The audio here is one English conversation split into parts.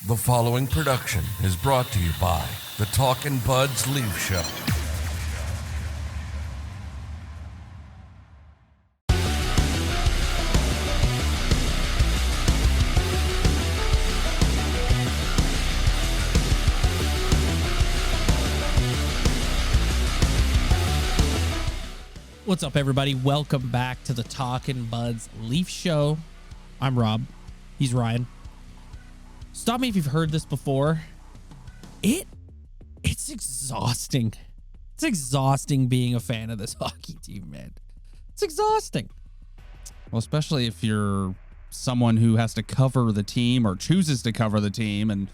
The following production is brought to you by the Talkin' Buds Leaf Show. What's up, everybody? Welcome back to the Talkin' Buds Leaf Show. I'm Rob. He's Ryan. Stop me if you've heard this before. It's exhausting. It's exhausting being a fan of this hockey team, man. It's exhausting. Well, especially if you're someone who has to cover the team or chooses to cover the team and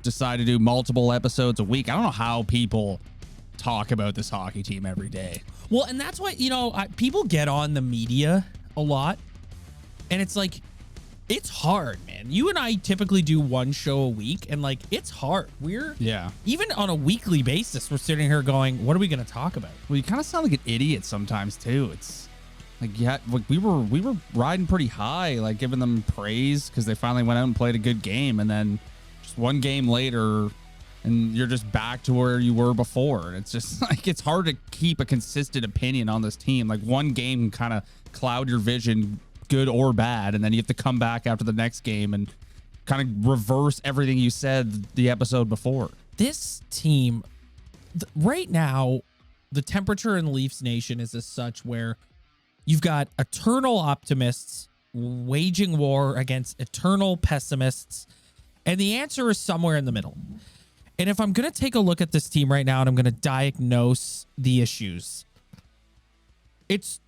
decide to do multiple episodes a week. I don't know how people talk about this hockey team every day. Well, and that's why, people get on the media a lot, and it's like, it's hard, man. You and I typically do one show a week, and it's hard. Even on a weekly basis, we're sitting here going, what are we going to talk about? Well, you kind of sound like an idiot sometimes too. It's like, we were riding pretty high, like giving them praise because they finally went out and played a good game, and then just one game later, and you're just back to where you were before. And it's just like, it's hard to keep a consistent opinion on this team. Like, one game can kind of cloud your vision, good or bad, and then you have to come back after the next game and kind of reverse everything you said the episode before. This team, right now, the temperature in Leafs Nation is as such where you've got eternal optimists waging war against eternal pessimists, and the answer is somewhere in the middle. And if I'm going to take a look at this team right now and I'm going to diagnose the issues, it's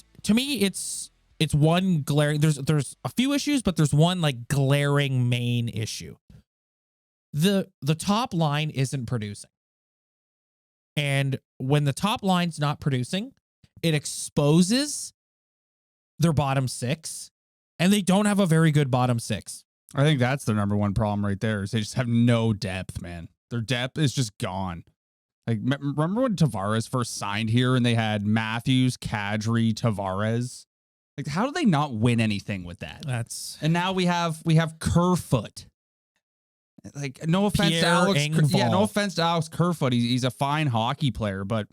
one glaring, there's a few issues, but there's one glaring main issue. The top line isn't producing. And when the top line's not producing, it exposes their bottom six, and they don't have a very good bottom six. I think that's their number one problem right there, is they just have no depth, man. Their depth is just gone. Like, remember when Tavares first signed here and they had Matthews, Kadri, Tavares? Like, how do they not win anything with that? And now we have Kerfoot. Like, no offense Pierre to Alex. Engvall. Yeah, no offense to Alex Kerfoot. He's a fine hockey player, but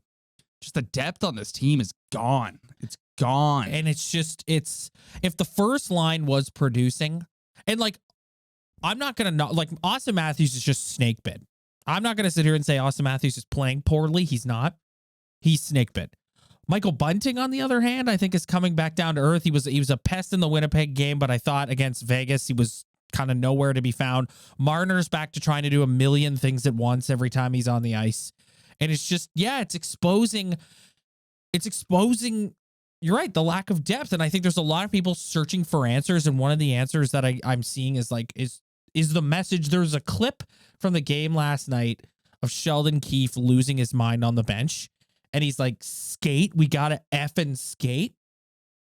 just the depth on this team is gone. It's gone. And it's if the first line was producing, and I'm not gonna Auston Matthews is just snake bit. I'm not gonna sit here and say Auston Matthews is playing poorly. He's not. He's snake bit. Michael Bunting, on the other hand, I think is coming back down to earth. He was a pest in the Winnipeg game, but I thought against Vegas he was kind of nowhere to be found. Marner's back to trying to do a million things at once every time he's on the ice. And it's just, it's exposing, you're right, the lack of depth. And I think there's a lot of people searching for answers. And one of the answers that I'm seeing is the message. There's a clip from the game last night of Sheldon Keefe losing his mind on the bench. And he's like, skate, we got to effing skate.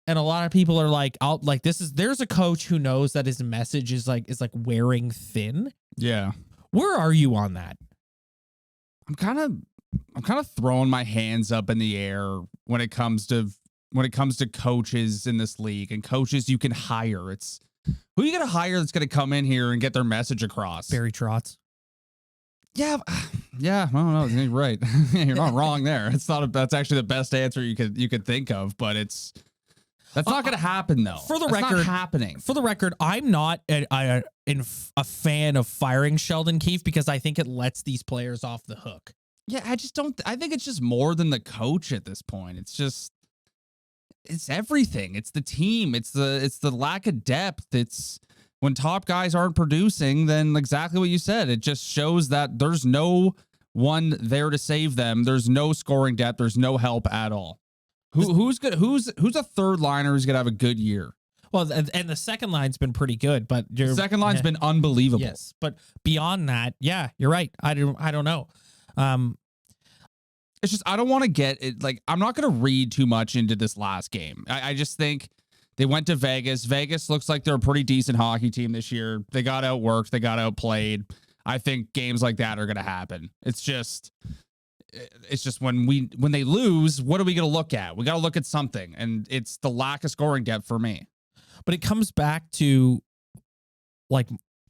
And a lot of people are like, there's a coach who knows that his message is wearing thin. Yeah. Where are you on that? I'm kind of throwing my hands up in the air when it comes to coaches in this league and coaches you can hire. It's who you going to hire that's going to come in here and get their message across? Barry Trotz. Yeah. I don't know. You're right. You're not wrong there. That's actually the best answer you could think of, but that's not going to happen though. For the record, I'm not a fan of firing Sheldon Keefe because I think it lets these players off the hook. Yeah, I think it's just more than the coach at this point. It's everything. It's the team. It's the lack of depth. It's when top guys aren't producing, then exactly what you said. It just shows that there's no one there to save them. There's no scoring depth. There's no help at all. Who's good? Who's a third liner who's gonna have a good year? Well, and the second line's been pretty good, but the second line's been unbelievable. Yes, but beyond that, you're right. I don't know. It's just, I don't want to get it. I'm not going to read too much into this last game. I just think they went to Vegas. Vegas looks like they're a pretty decent hockey team this year. They got outworked. They got outplayed. I think games like that are going to happen. It's just when they lose, what are we going to look at? We got to look at something. And it's the lack of scoring depth for me. But it comes back to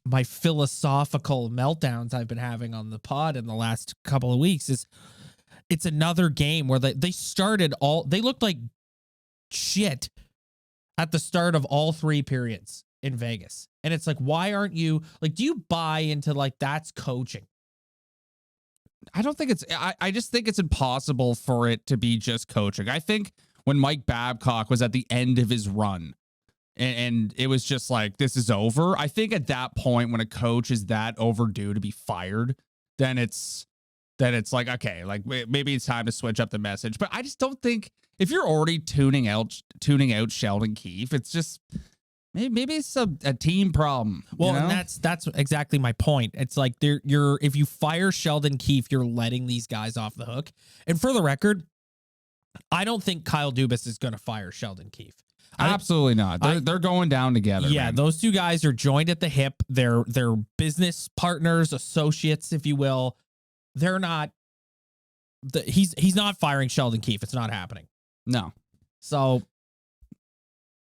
my philosophical meltdowns I've been having on the pod in the last couple of weeks is it's another game where they looked like shit at the start of all 3 periods in Vegas. And it's like, why aren't you like, do you buy into like that's coaching? I don't think it's, I just think it's impossible for it to be just coaching. I think when Mike Babcock was at the end of his run and it was just like, this is over. I think at that point when a coach is that overdue to be fired, then it's like, okay, like maybe it's time to switch up the message. But I just don't think if you're already tuning out Sheldon Keefe, it's just, maybe it's a team problem. Well, and that's exactly my point. It's like if you fire Sheldon Keefe, you're letting these guys off the hook. And for the record, I don't think Kyle Dubas is going to fire Sheldon Keefe. Absolutely not. They're going down together. Yeah, man. Those two guys are joined at the hip. They're business partners, associates, if you will. They're not. He's not firing Sheldon Keefe. It's not happening. No. So.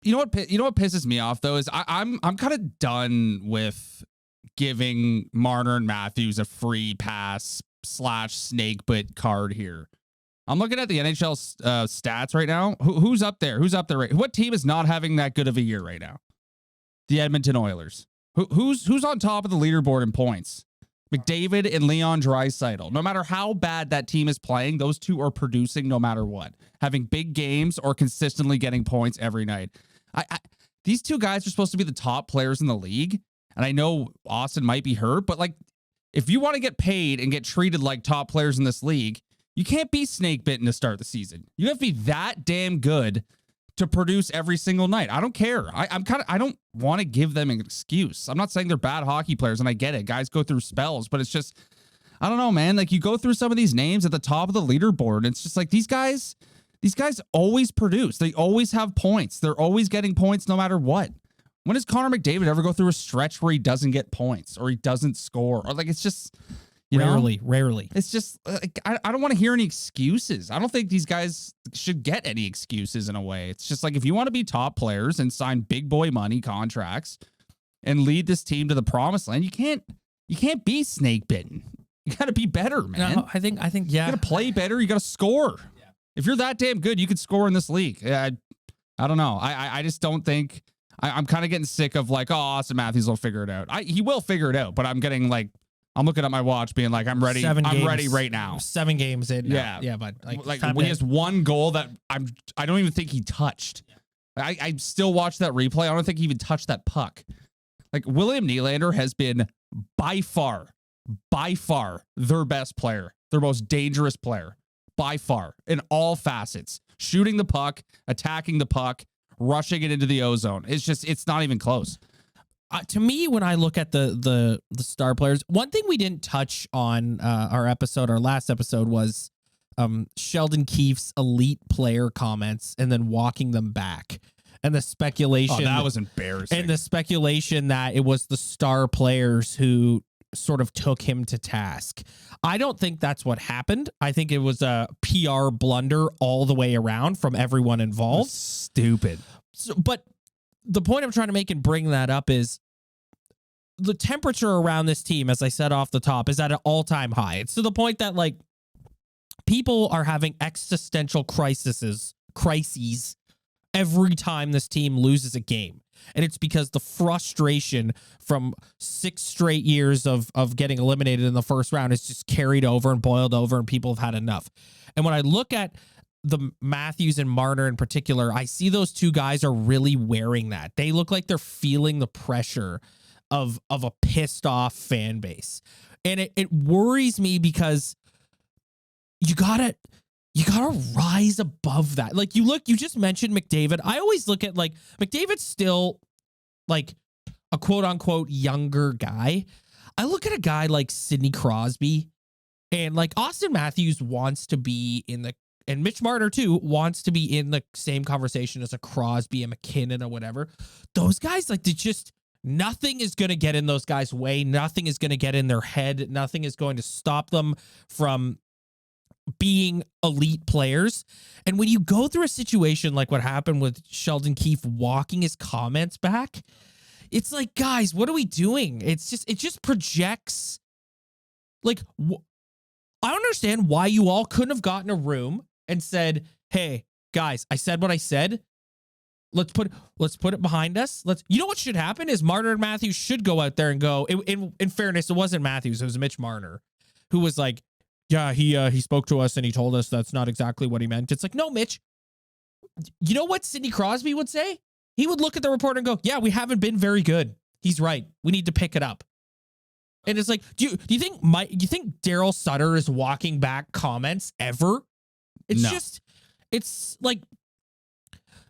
You know what pisses me off though is I'm kind of done with giving Marner and Matthews a free pass / snake bit card here. I'm looking at the NHL stats right now. Who's up there? Who's up there? What team is not having that good of a year right now? The Edmonton Oilers. Who's on top of the leaderboard in points? McDavid and Leon Draisaitl. No matter how bad that team is playing, those two are producing no matter what, having big games or consistently getting points every night. These two guys are supposed to be the top players in the league, and I know Auston might be hurt, but like, if you want to get paid and get treated like top players in this league, you can't be snake bitten to start the season. You have to be that damn good to produce every single night. I don't care. I don't want to give them an excuse. I'm not saying they're bad hockey players, and I get it. Guys go through spells, but it's just, I don't know, man. Like, you go through some of these names at the top of the leaderboard, and it's just like these guys always produce. They always have points. They're always getting points no matter what. When does Connor McDavid ever go through a stretch where he doesn't get points or he doesn't score? Or like, it's just, rarely. It's just like, I don't want to hear any excuses. I don't think these guys should get any excuses in a way. It's just like, if you want to be top players and sign big boy money contracts and lead this team to the promised land, you can't be snake bitten. You got to be better, man. No, I think, yeah. You got to play better. You got to score. Yeah. If you're that damn good, you could score in this league. I don't know. I just don't think. I'm kind of getting sick of like, oh, Auston Matthews will figure it out. He will figure it out, but I'm getting like, I'm looking at my watch being like, I'm ready. I'm ready right now. 7 games in. Yeah. Yeah. But like he has one goal that I don't even think he touched. Yeah. I still watch that replay. I don't think he even touched that puck. Like, William Nylander has been by far their best player, their most dangerous player by far in all facets, shooting the puck, attacking the puck, rushing it into the ozone. It's not even close. To me, when I look at the star players, one thing we didn't touch on our last episode was Sheldon Keefe's elite player comments and then walking them back. And the speculation. Oh, that was embarrassing. And the speculation that it was the star players who sort of took him to task. I don't think that's what happened. I think it was a PR blunder all the way around from everyone involved. Stupid. So, but the point I'm trying to make in bringing that up is the temperature around this team, as I said off the top, is at an all-time high. It's to the point that like people are having existential crises every time this team loses a game. And it's because the frustration from 6 straight years of getting eliminated in the first round is just carried over and boiled over, and people have had enough. And when I look at the Matthews and Marner in particular, I see those two guys are really wearing that. They look like they're feeling the pressure of a pissed off fan base. And it worries me because you gotta rise above that. Like, you just mentioned McDavid. I always look at like McDavid's still like a quote unquote younger guy. I look at a guy like Sidney Crosby, and like Auston Matthews wants to be and Mitch Marner too wants to be in the same conversation as a Crosby, a McKinnon, or whatever. Those guys, like, nothing is going to get in those guys' way. Nothing is going to get in their head. Nothing is going to stop them from being elite players. And when you go through a situation like what happened with Sheldon Keefe walking his comments back, it's like, guys, what are we doing? It just projects. Like, I don't understand why you all couldn't have gotten a room and said, hey, guys, I said what I said. Let's put it behind us. You know what should happen is Marner and Matthews should go out there and go. In fairness, it wasn't Matthews, it was Mitch Marner, who was like, yeah, he spoke to us and he told us that's not exactly what he meant. It's like, no, Mitch. You know what Sidney Crosby would say? He would look at the report and go, yeah, we haven't been very good. He's right. We need to pick it up. And it's like, do you think Daryl Sutter is walking back comments ever? It's like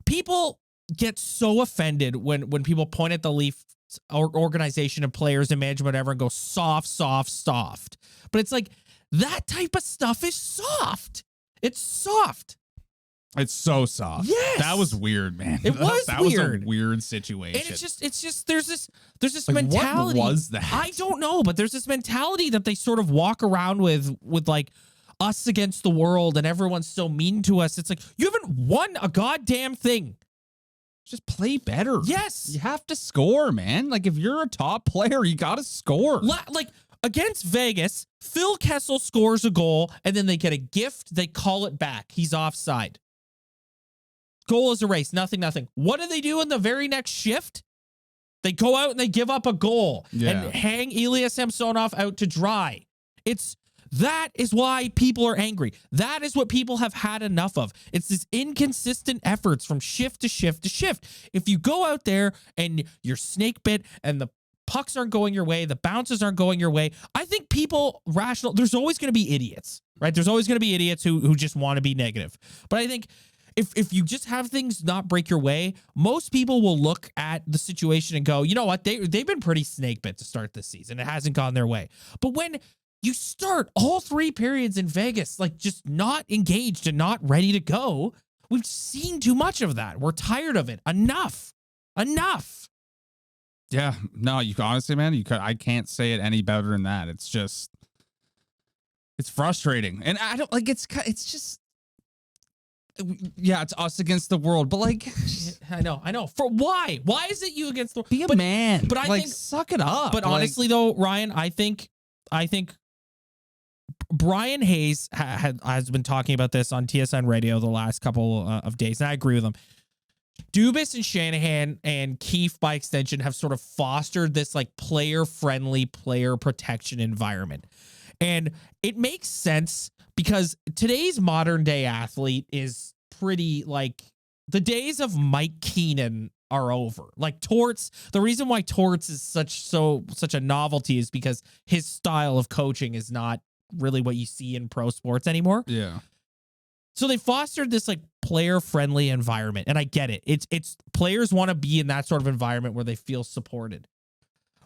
people get so offended when people point at the Leafs organization and players and management, whatever, and go soft. But it's like, that type of stuff is soft. It's soft. It's so soft. Yes. That was weird, man. It was that weird. was a weird situation. And it's just there's this like, mentality. What was that? I don't know, but there's this mentality that they sort of walk around with like us against the world and everyone's so mean to us. It's like, you haven't won a goddamn thing. Just play better. Yes. You have to score, man. Like, if you're a top player, you got to score. Like, against Vegas, Phil Kessel scores a goal, and then they get a gift. They call it back. He's offside. Goal is erased. Nothing. What do they do in the very next shift? They go out and they give up a goal and hang Ilya Samsonov out to dry. That is why people are angry. That is what people have had enough of. It's this inconsistent efforts from shift to shift to shift. If you go out there and you're snake bit and the pucks aren't going your way, the bounces aren't going your way, I think there's always going to be idiots, right? There's always going to be idiots who just want to be negative. But I think if you just have things not break your way, most people will look at the situation and go, you know what? They've been pretty snake bit to start this season. It hasn't gone their way. But when you start all 3 periods in Vegas, like, just not engaged and not ready to go, we've seen too much of that. We're tired of it. Enough. Yeah, no, honestly, man, I can't say it any better than that. It's frustrating. And I don't like, it's just, yeah, it's us against the world, but like, I know. For why? Why is it you against the world? Be a man. But I think, suck it up. But honestly though, Ryan, I think Brian Hayes has been talking about this on TSN radio the last couple of days, and I agree with him. Dubas and Shanahan and Keefe, by extension, have sort of fostered this like player-friendly, player protection environment. And it makes sense because today's modern day athlete is pretty like the days of Mike Keenan are over. Like Torts, the reason why Torts is such a novelty is because his style of coaching is not really what you see in pro sports anymore. Yeah. So they fostered this like player-friendly environment, and I get it. It's players want to be in that sort of environment where they feel supported.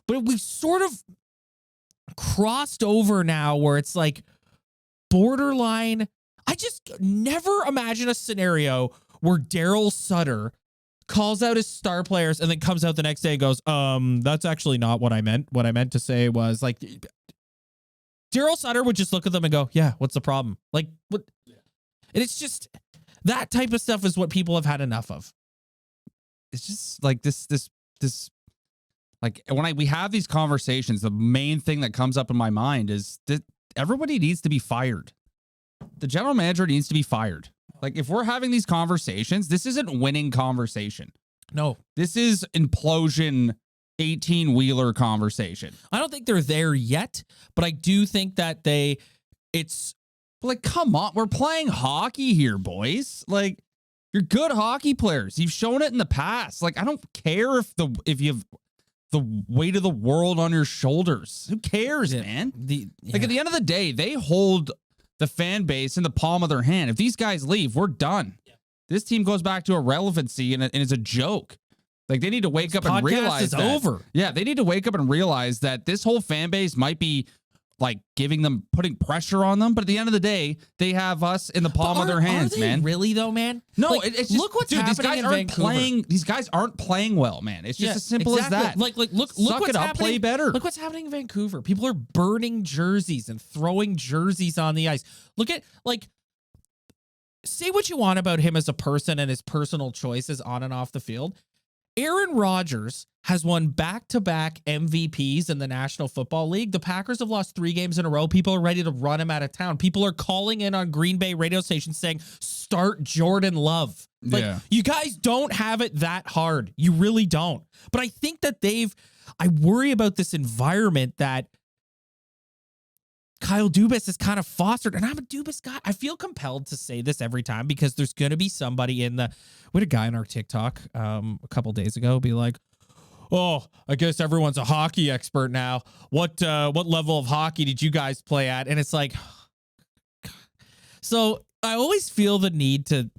But we've sort of crossed over now where it's like borderline. I just never imagine a scenario where Daryl Sutter calls out his star players and then comes out the next day and goes, that's actually not what I meant. What I meant to say was like, Daryl Sutter would just look at them and go, yeah, what's the problem? Like, what? And it's just that type of stuff is what people have had enough of. It's just like this, like when we have these conversations, the main thing that comes up in my mind is that everybody needs to be fired. The general manager needs to be fired. Like, if we're having these conversations, this isn't winning conversation. No, this is implosion 18-wheeler conversation. I don't think they're there yet, but I do think that it's like, come on, we're playing hockey here, boys. Like, you're good hockey players. You've shown it in the past. Like, I don't care if you have the weight of the world on your shoulders. Who cares, man? Like, at the end of the day, they hold the fan base in the palm of their hand. If these guys leave, we're done. Yeah. This team goes back to irrelevancy and it's a joke. Like, they need to wake up and realize that it's over. Yeah, they need to wake up and realize that this whole fan base might be like putting pressure on them, but at the end of the day, they have us in the palm of their hands, are they man. Really though, man? No, like, it's just, look what's happening in Vancouver. These guys aren't playing well, man. It's just as simple as that. Like look Suck what's it up, happening. play better. Look what's happening in Vancouver. People are burning jerseys and throwing jerseys on the ice. Look at, like, say what you want about him as a person and his personal choices on and off the field. Aaron Rodgers has won back-to-back MVPs in the National Football League. The Packers have lost 3 games in a row. People are ready to run him out of town. People are calling in on Green Bay radio stations saying, start Jordan Love. Like, you guys don't have it that hard. You really don't. But I think that I worry about this environment that Kyle Dubas has kind of fostered, and I'm a Dubas guy. I feel compelled to say this every time because there's going to be somebody we had a guy on our TikTok a couple days ago be like, oh, I guess everyone's a hockey expert now. What level of hockey did you guys play at? And it's like, so I always feel the need to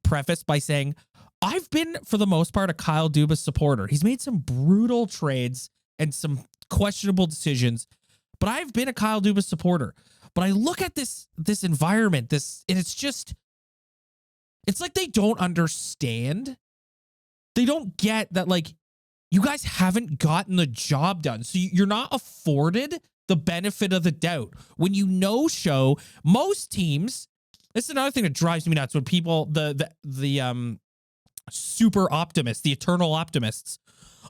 preface by saying I've been, for the most part, a Kyle Dubas supporter. He's made some brutal trades and some questionable decisions, but I've been a Kyle Dubas supporter. But I look at this environment, and it's like they don't understand. They don't get that, like, you guys haven't gotten the job done. So you're not afforded the benefit of the doubt. When you no-show, most teams, this is another thing that drives me nuts when people, the super optimists, the eternal optimists,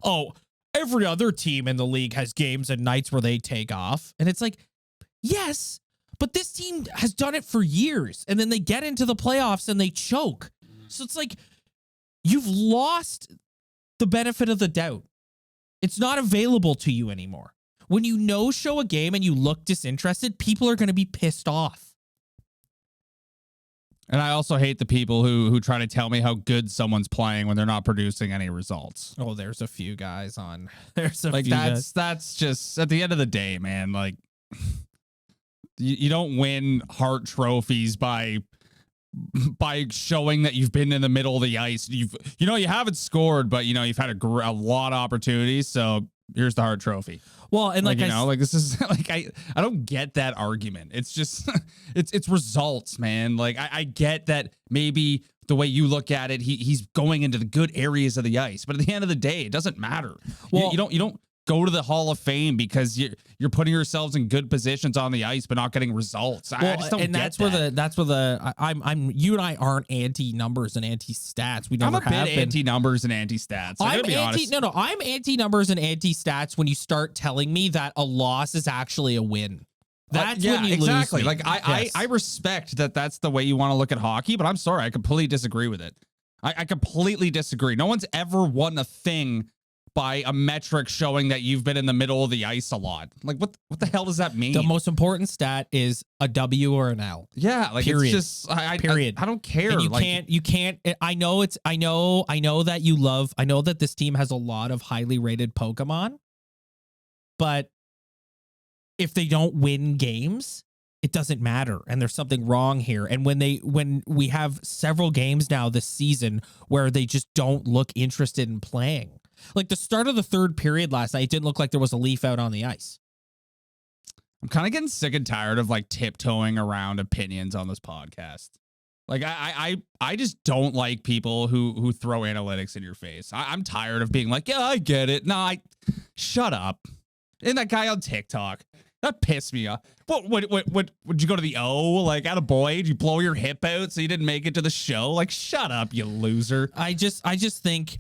oh, every other team in the league has games and nights where they take off. And it's like, yes, but this team has done it for years. And then they get into the playoffs and they choke. So it's like, you've lost the benefit of the doubt. It's not available to you anymore. When you no-show a game and you look disinterested, people are going to be pissed off. And I also hate the people who try to tell me how good someone's playing when they're not producing any results. Oh, there's a few guys on. There's a like few guys. That's just at the end of the day, man. Like you don't win Hart trophies by showing that you've been in the middle of the ice. You haven't scored, but you've had a lot of opportunities. So here's the Hart trophy. Well, and this is like I don't get that argument. It's just it's results, man. Like I get that maybe the way you look at it, he's going into the good areas of the ice, but at the end of the day, it doesn't matter. Well, you don't go to the Hall of Fame because you're putting yourselves in good positions on the ice but not getting results. I just don't get that. That's where I'm you and I aren't anti numbers and anti stats. We never have been. I'm a bit anti numbers and anti stats. I'm anti numbers and anti stats when you start telling me that a loss is actually a win. That's when you lose me. Like I respect that that's the way you want to look at hockey, but I'm sorry, I completely disagree with it. I completely disagree. No one's ever won a thing by a metric showing that you've been in the middle of the ice a lot. Like what the hell does that mean? The most important stat is a W or an L. Yeah, like period. It's just period. I don't care. And you can't I know that this team has a lot of highly rated Pokemon, but if they don't win games, it doesn't matter. And there's something wrong here. And when we have several games now this season where they just don't look interested in playing. Like the start of the third period last night, it didn't look like there was a Leaf out on the ice. I'm kind of getting sick and tired of like tiptoeing around opinions on this podcast. Like I just don't like people who throw analytics in your face. I'm tired of being like, yeah, I get it. No, shut up. And that guy on TikTok, that pissed me off. What would you go to the O? Like, at a boy, did you blow your hip out so you didn't make it to the show? Like, shut up, you loser. I just think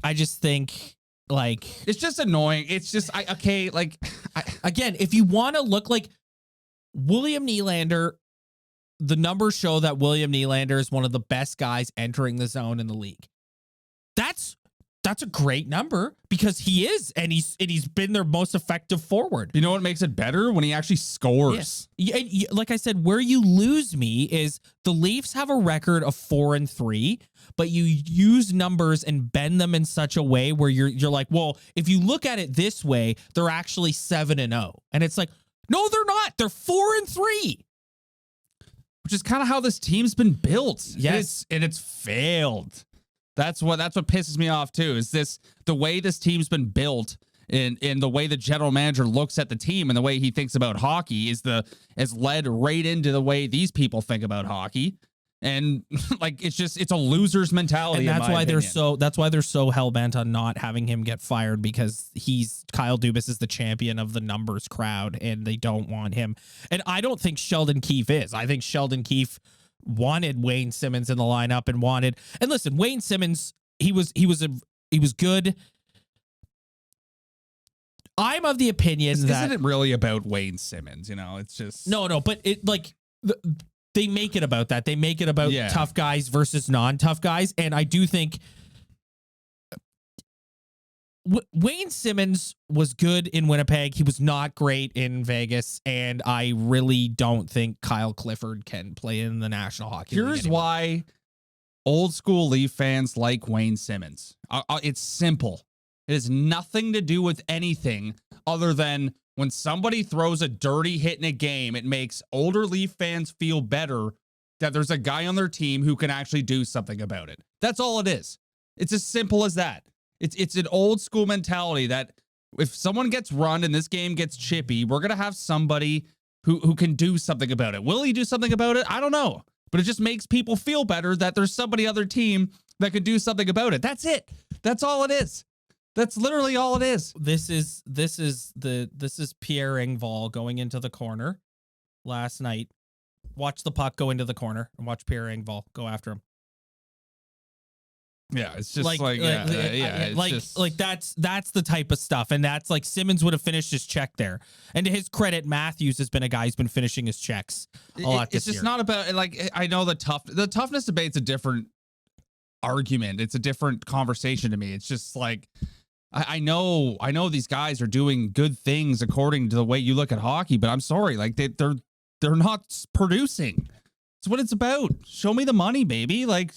like it's just annoying. It's just again, if you want to look like William Nylander, the numbers show that William Nylander is one of the best guys entering the zone in the league. That's a great number because he is, and he's been their most effective forward. You know what makes it better? When he actually scores. Yeah. Like I said, where you lose me is the Leafs have a record of 4-3, but you use numbers and bend them in such a way where you're like, well, if you look at it this way, they're actually 7-0, and it's like, no, they're not. They're 4-3. Which is kind of how this team's been built. Yes, and it's failed. That's what pisses me off too. Is the way this team's been built, and the way the general manager looks at the team and the way he thinks about hockey has led right into the way these people think about hockey. And like it's a loser's mentality. And that's why they're so hell bent on not having him get fired, because Kyle Dubas is the champion of the numbers crowd and they don't want him. And I don't think Sheldon Keefe is. I think Sheldon Keefe wanted Wayne Simmons in the lineup and listen, Wayne Simmons, he was good. I'm of the opinion that isn't it really about Wayne Simmons? You know, it's just no, but it like they make it about that. They make it about tough guys versus non-tough guys, and I do think Wayne Simmons was good in Winnipeg. He was not great in Vegas, and I really don't think Kyle Clifford can play in the National Hockey League. Here's why old school Leaf fans like Wayne Simmons. It's simple. It has nothing to do with anything other than when somebody throws a dirty hit in a game, it makes older Leaf fans feel better that there's a guy on their team who can actually do something about it. That's all it is. It's as simple as that. It's an old school mentality that if someone gets run and this game gets chippy, we're going to have somebody who can do something about it. Will he do something about it? I don't know. But it just makes people feel better that there's somebody other team that could do something about it. That's it. That's all it is. That's literally all it is. This is Pierre Engvall going into the corner last night. Watch the puck go into the corner and watch Pierre Engvall go after him. Yeah, it's just like that's the type of stuff, and that's like Simmons would have finished his check there. And to his credit, Matthews has been a guy who's been finishing his checks a lot this year. It's just not about like I know the toughness debate's a different argument. It's a different conversation to me. It's just like I know these guys are doing good things according to the way you look at hockey, but I'm sorry, like they're not producing. It's what it's about. Show me the money, baby. Like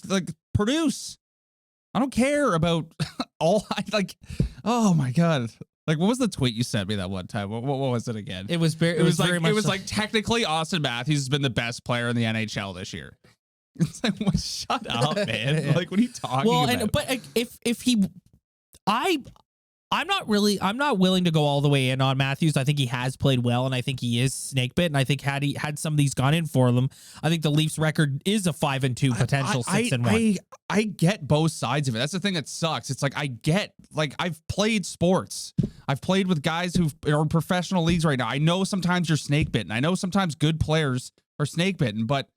produce. I don't care about all oh my God. Like, what was the tweet you sent me that one time? What was it again? It was like technically Auston Matthews has been the best player in the NHL this year. It's like, well, shut up, man. Like, what are you talking about? But if he, I'm not willing to go all the way in on Matthews. I think he has played well, and I think he is snake bit. And I think had some of these gone in for them, I think the Leafs record is a 5-2 potential 6-1. I get both sides of it. That's the thing that sucks. It's like I've played sports. I've played with guys who are in professional leagues right now. I know sometimes you're snake bitten. I know sometimes good players are snake bitten, but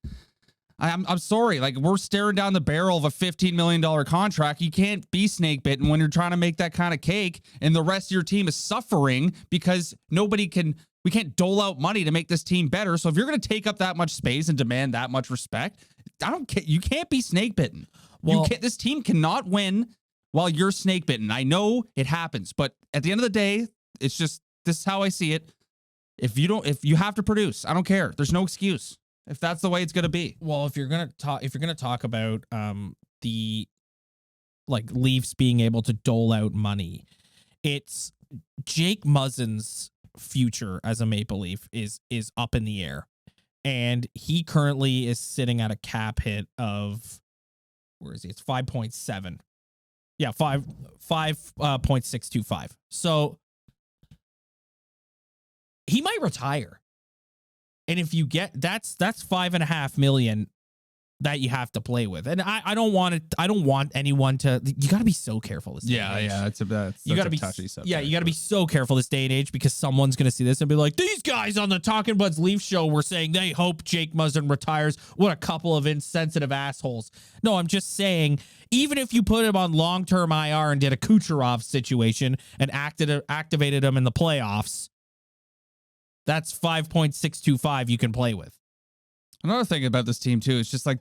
I'm sorry. Like, we're staring down the barrel of a $15 million contract. You can't be snake bitten when you're trying to make that kind of cake, and the rest of your team is suffering because we can't dole out money to make this team better. So if you're going to take up that much space and demand that much respect, I don't care. You can't be snake bitten. Well, this team cannot win while you're snake bitten. I know it happens, but at the end of the day, it's just, this is how I see it. If you have to produce, I don't care. There's no excuse. If that's the way it's going to be. Well, if you're going to talk about the like Leafs being able to dole out money, it's Jake Muzzin's future as a Maple Leaf is up in the air. And he currently is sitting at a cap hit of, where is he? It's 5.7. Yeah, 5.625. So he might retire. And if you get that's $5.5 million that you have to play with. And I don't want it. I don't want anyone to. You got to be so careful this day and age. That's a touchy subject. Yeah, you got to be so careful this day and age because someone's going to see this and be like, these guys on the Talking Buds Leaf show were saying they hope Jake Muzzin retires. What a couple of insensitive assholes. No, I'm just saying, even if you put him on long-term IR and did a Kucherov situation and activated him in the playoffs, that's 5.625 you can play with. Another thing about this team too is just like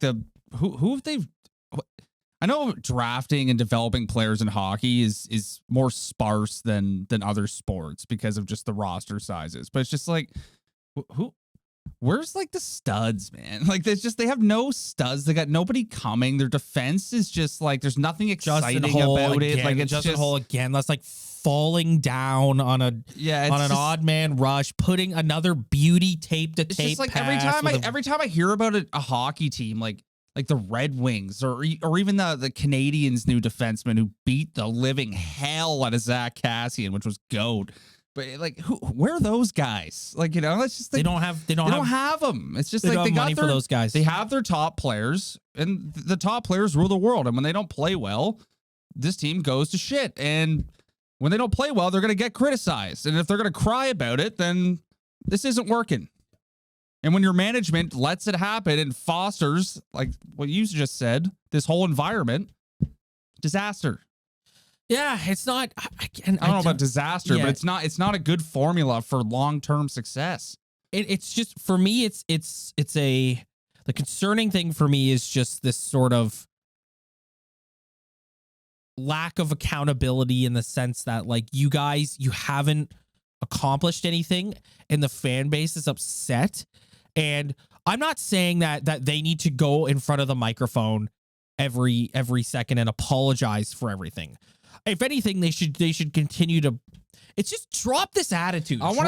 who have they. I know drafting and developing players in hockey is more sparse than other sports because of just the roster sizes, but it's just like where's like the studs, man? Like they have no studs. They got nobody coming. Their defense is just like there's nothing exciting about it. Like it's Justin Holl again. That's like falling down on an odd man rush, putting another beauty tape to tape. Just like every time I hear about a hockey team like the Red Wings or even the Canadians' new defenseman who beat the living hell out of Zach Kassian, which was goat. But like, where are those guys? Like, it's just they don't have them. It's just like they got money for those guys. They have their top players, and the top players rule the world. And when they don't play well, this team goes to shit. And when they don't play well, they're going to get criticized. And if they're going to cry about it, then this isn't working. And when your management lets it happen and fosters, like what you just said, this whole environment, disaster. Yeah, it's not. I don't know about disaster, yeah. but it's not a good formula for long-term success. It's just, for me, the concerning thing for me is just this sort of lack of accountability, in the sense that, like, you haven't accomplished anything and the fan base is upset. And I'm not saying that they need to go in front of the microphone every second and apologize for everything. If anything, they should continue to. It's just drop this attitude. I would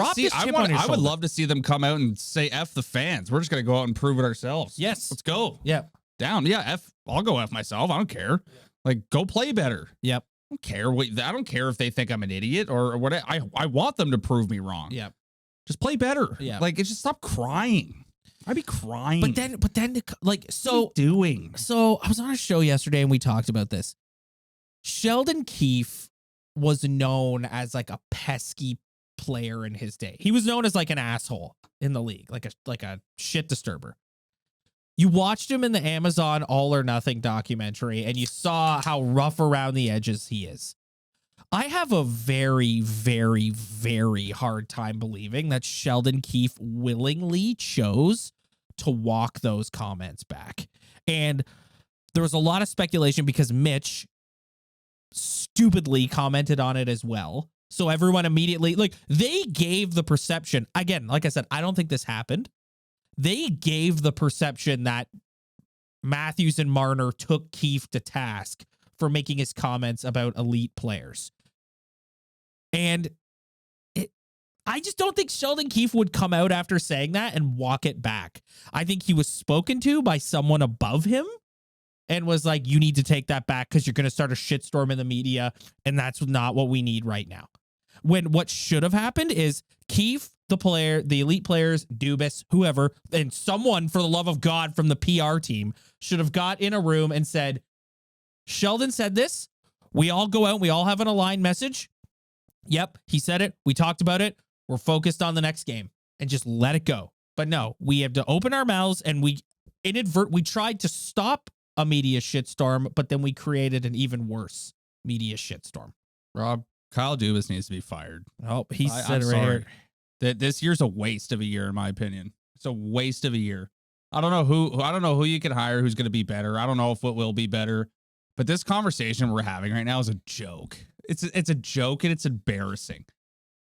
love to see them come out and say F the fans. We're just gonna go out and prove it ourselves. Yes, let's go. Yeah, down. Yeah, I'll go F myself. I don't care. Like, go play better. Yep. I don't care. I don't care if they think I'm an idiot or what. I want them to prove me wrong. Yep. Just play better. Yeah. Like, it's just stop crying. I'd be crying. But then, like, so what are you doing? So I was on a show yesterday and we talked about this. Sheldon Keefe was known as like a pesky player in his day. He was known as like an asshole in the league, like a shit disturber. You watched him in the Amazon All or Nothing documentary and you saw how rough around the edges he is. I have a very, very, very hard time believing that Sheldon Keefe willingly chose to walk those comments back. And there was a lot of speculation because Mitch stupidly commented on it as well. So everyone immediately, like, they gave the perception, again, like I said, I don't think this happened. They gave the perception that Matthews and Marner took Keefe to task for making his comments about elite players. And I just don't think Sheldon Keefe would come out after saying that and walk it back. I think he was spoken to by someone above him and was like, you need to take that back because you're going to start a shitstorm in the media, and that's not what we need right now. When what should have happened is Keefe, the player, the elite players, Dubas, whoever, and someone, for the love of God, from the PR team should have got in a room and said, Sheldon said this. We all go out and we all have an aligned message. Yep, he said it. We talked about it. We're focused on the next game and just let it go. But no, we have to open our mouths, and we tried to stop a media shitstorm, but then we created an even worse media shitstorm. Rob, Kyle Dubas needs to be fired. Oh, he said it right here. That this year's a waste of a year, in my opinion. It's a waste of a year. I don't know who you can hire who's going to be better. I don't know if it will be better. But this conversation we're having right now is a joke. It's a joke, and it's embarrassing.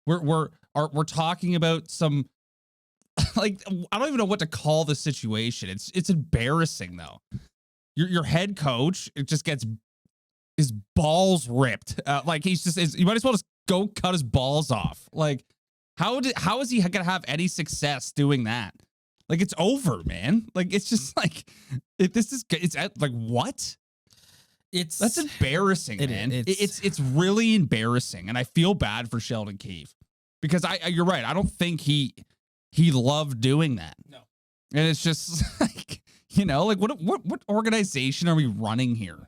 We're talking about some, like, I don't even know what to call the situation. It's embarrassing though. Your head coach, it just gets his balls ripped. Like, you might as well just go cut his balls off. Like, how is he gonna have any success doing that? Like, it's over, man. Like, it's just like, it's like, what? That's embarrassing, man. It's really embarrassing, and I feel bad for Sheldon Keefe because you're right. I don't think he loved doing that. No, and it's just like, like what organization are we running here?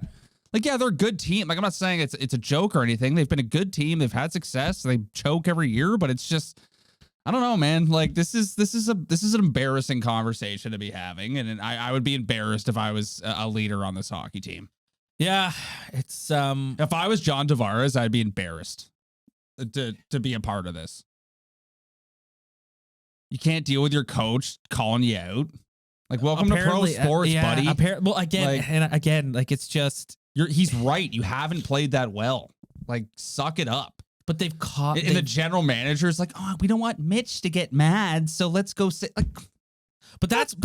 Like, yeah, they're a good team. Like, I'm not saying it's a joke or anything. They've been a good team. They've had success. They choke every year, but it's just, I don't know, man. Like, this is an embarrassing conversation to be having, and I would be embarrassed if I was a leader on this hockey team. Yeah, it's if I was John Tavares, I'd be embarrassed to be a part of this. You can't deal with your coach calling you out. Like, welcome to pro sports, buddy. Again, it's just he's right. You haven't played that well. Like, suck it up. But they've caught. And the general manager's like, oh, we don't want Mitch to get mad, so let's go sit. Like, But that's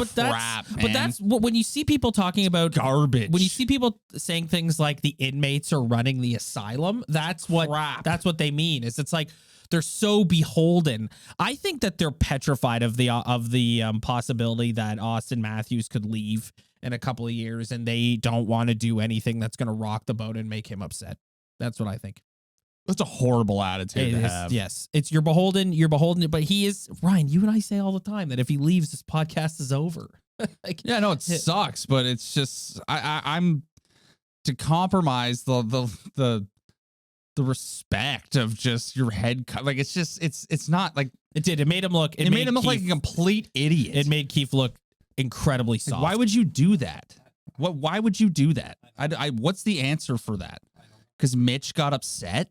what, when you see people talking about garbage, when you see people saying things like the inmates are running the asylum, that's what they mean. It's like they're so beholden. I think that they're petrified of the possibility that Auston Matthews could leave in a couple of years, and they don't want to do anything that's going to rock the boat and make him upset. That's what I think. That's a horrible attitude to have. Yes. It's you're beholden, but he is, Ryan, you and I say all the time that if he leaves, this podcast is over. Yeah, no, it sucks, but it's just I'm to compromise the respect of just your head like it's not like it made him look it made him look like a complete idiot. It made Keefe look incredibly soft. Like, why would you do that? Why would you do that? What's the answer for that? because Mitch got upset.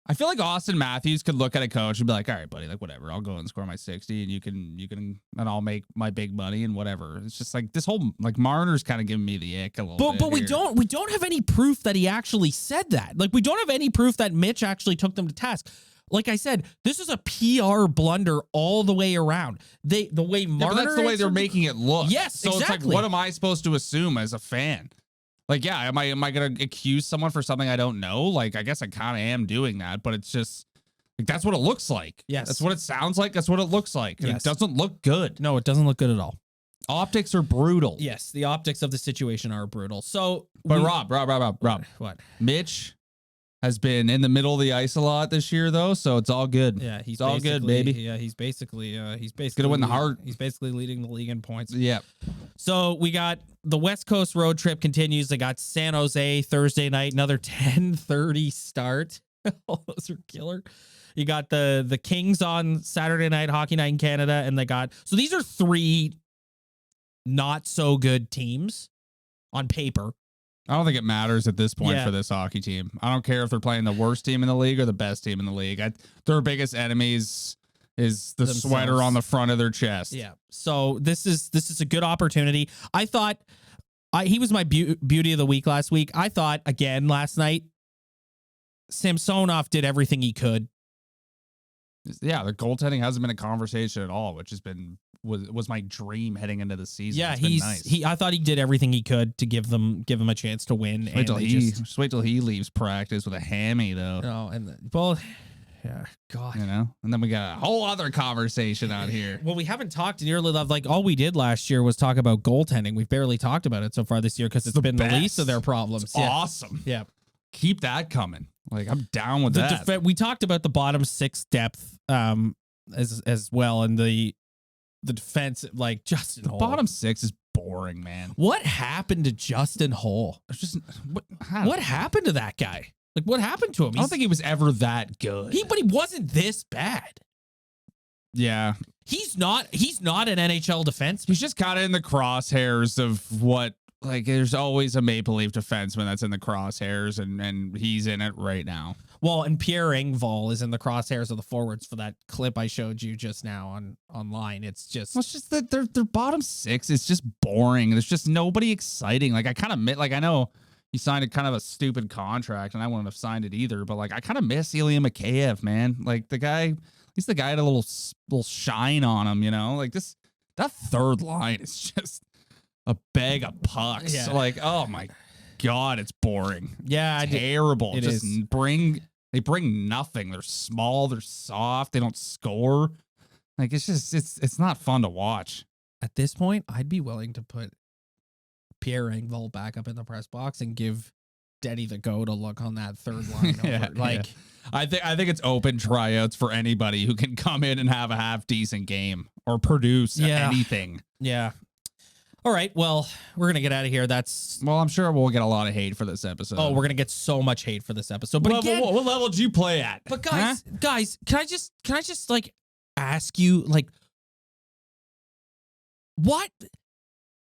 I feel like Auston Matthews could look at a coach and be like, all right, buddy, like whatever. I'll go and score my 60 and you can, and I'll make my big money and whatever. It's just like this whole, like Marner's kind of giving me the ick a little bit. But we don't have any proof that he actually said that. Like we don't have any proof that Mitch actually took them to task. Like I said, this is a PR blunder all the way around. The way Marner, but that's the way they're making it look. Yes, so exactly. It's like, what am I supposed to assume as a fan? Like, yeah, am I gonna accuse someone for something I don't know? Like, I guess I kind of am doing that, but it's just like that's what it looks like. Yes, that's what it sounds like. That's what it looks like. And yes. It doesn't look good. No, it doesn't look good at all. Optics are brutal. Yes, the optics of the situation are brutal. So, but Rob, what? Mitch has been in the middle of the ice a lot this year, though, so it's all good. Yeah, it's all good, baby. Yeah, he's basically gonna win the Hart. He's basically leading the league in points. Yeah. So we got the West Coast road trip continues. They got San Jose Thursday night, another 10:30 start. All those are killer. You got the Kings on Saturday night, Hockey Night in Canada, and so these are three not so good teams on paper. I don't think it matters at this point for this hockey team. I don't care if they're playing the worst team in the league or the best team in the league. Their biggest enemies is the themselves. Sweater on the front of their chest. Yeah. So this is a good opportunity. I thought he was my beauty of the week last week. I thought again last night, Samsonov did everything he could. Yeah, the goaltending hasn't been a conversation at all, which was my dream heading into the season. Yeah, it's nice. I thought he did everything he could to give them a chance to win. Just wait till he leaves practice with a hammy though. No, yeah, God. You know, and then we got a whole other conversation out here. Well, we haven't talked nearly like all we did last year was talk about goaltending. We've barely talked about it so far this year because it's been the least of their problems. It's awesome. Yeah. Keep that coming. Like I'm down with that. We talked about the bottom six depth as well, and the defense, like Justin Holl. Bottom six is boring, man. What happened to Justin Holl? It's just what happened to that guy? Like what happened to him? I don't think he was ever that good. But he wasn't this bad. Yeah. He's not an NHL defenseman. He's just kind of in the crosshairs of what, like, there's always a Maple Leaf defenseman that's in the crosshairs, and he's in it right now. Well, and Pierre Engvall is in the crosshairs of the forwards for that clip I showed you just now online. It's just that their bottom six is just boring. There's just nobody exciting. Like I know he signed a kind of a stupid contract, and I wouldn't have signed it either. But like I kind of miss Ilya Mikheyev, man. Like the guy, he's the guy had a little shine on him, you know. Like that third line is just a bag of pucks. Yeah. Like, oh my God, it's boring. Yeah, terrible. It just is. They bring nothing. They're small. They're soft. They don't score. Like it's not fun to watch. At this point, I'd be willing to put Pierre Engvall back up in the press box and give Denny the go to look on that third line. I think it's open tryouts for anybody who can come in and have a half decent game or produce anything. Yeah. All right. Well, we're going to get out of here. I'm sure we'll get a lot of hate for this episode. Oh, we're going to get so much hate for this episode. But what level did you play at? But guys, can I just like ask you, like,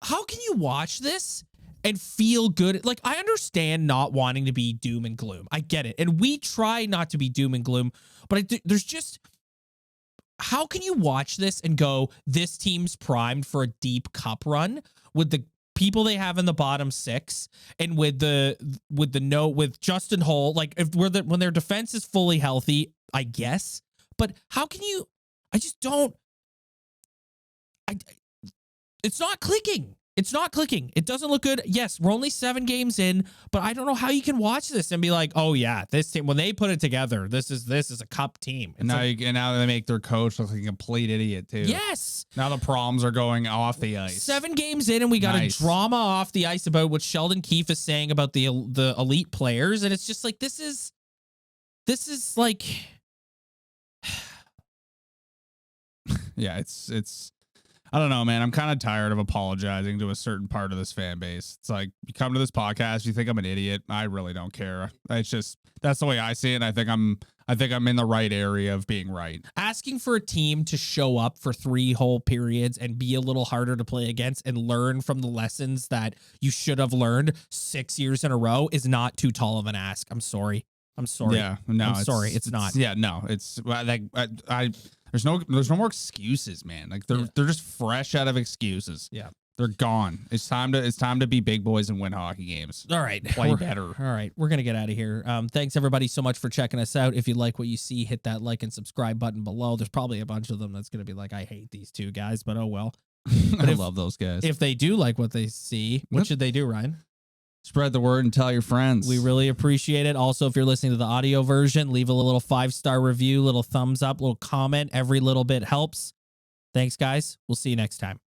how can you watch this and feel good? Like, I understand not wanting to be doom and gloom. I get it. And we try not to be doom and gloom, but there's just, how can you watch this and go, this team's primed for a deep cup run with the people they have in the bottom six and with Justin Holl, like when their defense is fully healthy, I guess. But how can you? I just don't. It's not clicking. It's not clicking. It doesn't look good. Yes, we're only 7 games in, but I don't know how you can watch this and be like, oh yeah, this team, when they put it together, this is a cup team. And now they make their coach look like a complete idiot too. Yes. Now the problems are going off the ice. 7 games in, and we got a drama off the ice about what Sheldon Keefe is saying about the elite players, and it's just like this is like, yeah, it's. I don't know, man. I'm kind of tired of apologizing to a certain part of this fan base. It's like, you come to this podcast, you think I'm an idiot. I really don't care. It's just, that's the way I see it. And I think I'm I think I'm in the right area of being right. Asking for a team to show up for 3 whole periods and be a little harder to play against and learn from the lessons that you should have learned 6 years in a row is not too tall of an ask. I'm sorry. Yeah, no, I'm sorry. It's not. Yeah, no, it's like there's no more excuses, man. Like they're just fresh out of excuses. Yeah. They're gone. It's time to be big boys and win hockey games. All right. Play better. All right. We're going to get out of here. Thanks everybody so much for checking us out. If you like what you see, hit that like and subscribe button below. There's probably a bunch of them that's going to be like, I hate these 2 guys, but oh well. But I love those guys. If they do like what they see, what should they do, Ryan? Spread the word and tell your friends. We really appreciate it. Also, if you're listening to the audio version, leave a little 5-star review, little thumbs up, little comment. Every little bit helps. Thanks, guys. We'll see you next time.